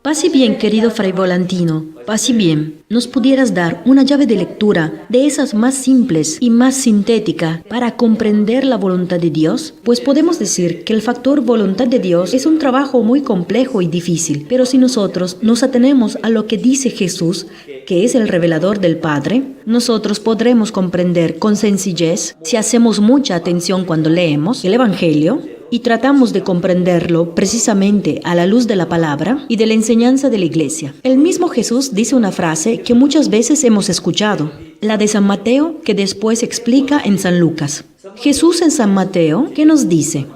Paz y bien, querido Fray Volantino, paz y bien. ¿Nos pudieras dar una llave de lectura de esas más simples y más sintética para comprender la voluntad de Dios? Pues podemos decir que el factor voluntad de Dios es un trabajo muy complejo y difícil, pero si nosotros nos atenemos a lo que dice Jesús, que es el revelador del Padre, nosotros podremos comprender con sencillez, si hacemos mucha atención cuando leemos el Evangelio, y tratamos de comprenderlo precisamente a la luz de la palabra y de la enseñanza de la Iglesia. El mismo Jesús dice una frase que muchas veces hemos escuchado, la de San Mateo, que después explica en San Lucas. Jesús en San Mateo, ¿qué nos dice?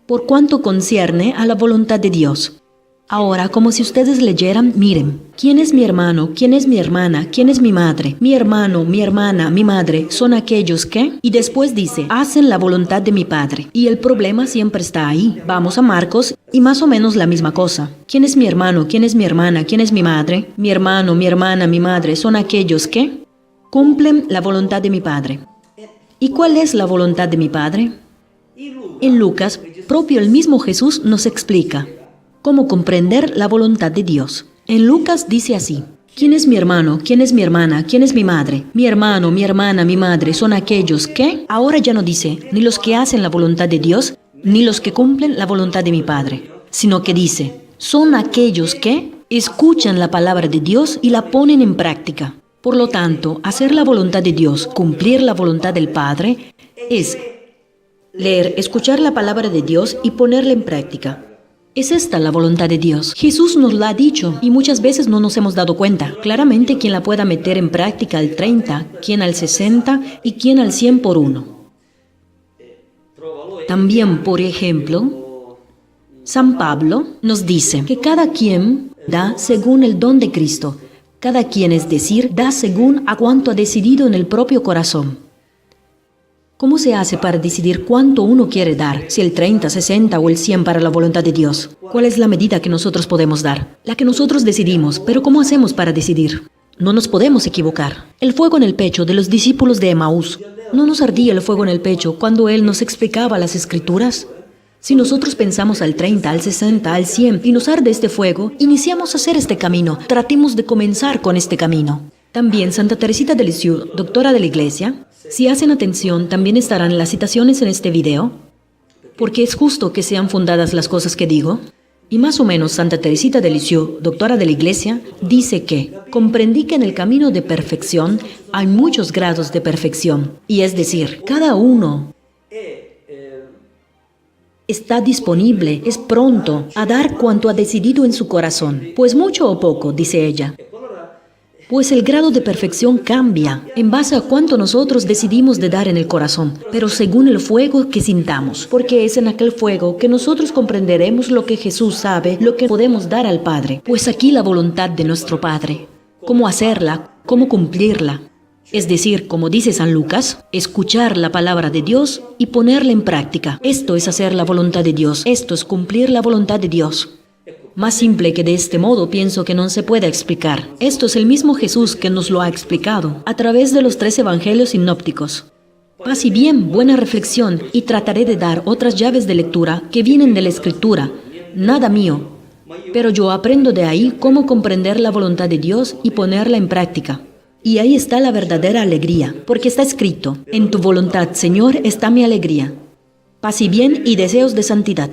Por cuanto concierne a la voluntad de Dios. Ahora, como si ustedes leyeran, miren, ¿quién es mi hermano? ¿Quién es mi hermana? ¿Quién es mi madre? Mi hermano, mi hermana, mi madre son aquellos que... Y después dice, hacen la voluntad de mi Padre. Y el problema siempre está ahí. Vamos a Marcos y más o menos la misma cosa. ¿Quién es mi hermano? ¿Quién es mi hermana? ¿Quién es mi madre? Mi hermano, mi hermana, mi madre son aquellos que cumplen la voluntad de mi Padre. ¿Y cuál es la voluntad de mi Padre? En Lucas, propio el mismo Jesús nos explica cómo comprender la voluntad de Dios. En Lucas dice así, ¿quién es mi hermano? ¿Quién es mi hermana? ¿Quién es mi madre? Mi hermano, mi hermana, mi madre son aquellos que... Ahora ya no dice, ni los que hacen la voluntad de Dios, ni los que cumplen la voluntad de mi Padre, sino que dice, son aquellos que escuchan la palabra de Dios y la ponen en práctica. Por lo tanto, hacer la voluntad de Dios, cumplir la voluntad del Padre, es leer, escuchar la palabra de Dios y ponerla en práctica. Es esta la voluntad de Dios. Jesús nos la ha dicho y muchas veces no nos hemos dado cuenta. Claramente quien la pueda meter en práctica al 30, quien al 60 y quien al 100 por uno. También, por ejemplo, San Pablo nos dice que cada quien da según el don de Cristo. Cada quien, es decir, da según a cuanto ha decidido en el propio corazón. ¿Cómo se hace para decidir cuánto uno quiere dar? Si el 30, 60 o el 100 para la voluntad de Dios. ¿Cuál es la medida que nosotros podemos dar? La que nosotros decidimos, pero ¿cómo hacemos para decidir? No nos podemos equivocar. El fuego en el pecho de los discípulos de Emaús. ¿No nos ardía el fuego en el pecho cuando Él nos explicaba las Escrituras? Si nosotros pensamos al 30, al 60, al 100 y nos arde este fuego, iniciamos a hacer este camino. Tratemos de comenzar con este camino. También Santa Teresita de Lisieux, doctora de la Iglesia, si hacen atención, también estarán las citaciones en este video, porque es justo que sean fundadas las cosas que digo. Y más o menos Santa Teresita de Lisieux, doctora de la Iglesia, dice que comprendí que en el camino de perfección hay muchos grados de perfección, y es decir, cada uno está disponible, es pronto a dar cuanto ha decidido en su corazón, pues mucho o poco, dice ella. Pues el grado de perfección cambia en base a cuánto nosotros decidimos de dar en el corazón, pero según el fuego que sintamos, porque es en aquel fuego que nosotros comprenderemos lo que Jesús sabe, lo que podemos dar al Padre. Pues aquí la voluntad de nuestro Padre, cómo hacerla, cómo cumplirla. Es decir, como dice San Lucas, escuchar la palabra de Dios y ponerla en práctica. Esto es hacer la voluntad de Dios, esto es cumplir la voluntad de Dios. Más simple que de este modo pienso que no se puede explicar. Esto es el mismo Jesús que nos lo ha explicado a través de los 3 evangelios sinópticos. Paz y bien, buena reflexión, y trataré de dar otras llaves de lectura que vienen de la Escritura, nada mío. Pero yo aprendo de ahí cómo comprender la voluntad de Dios y ponerla en práctica. Y ahí está la verdadera alegría, porque está escrito, en tu voluntad, Señor, está mi alegría. Paz y bien y deseos de santidad.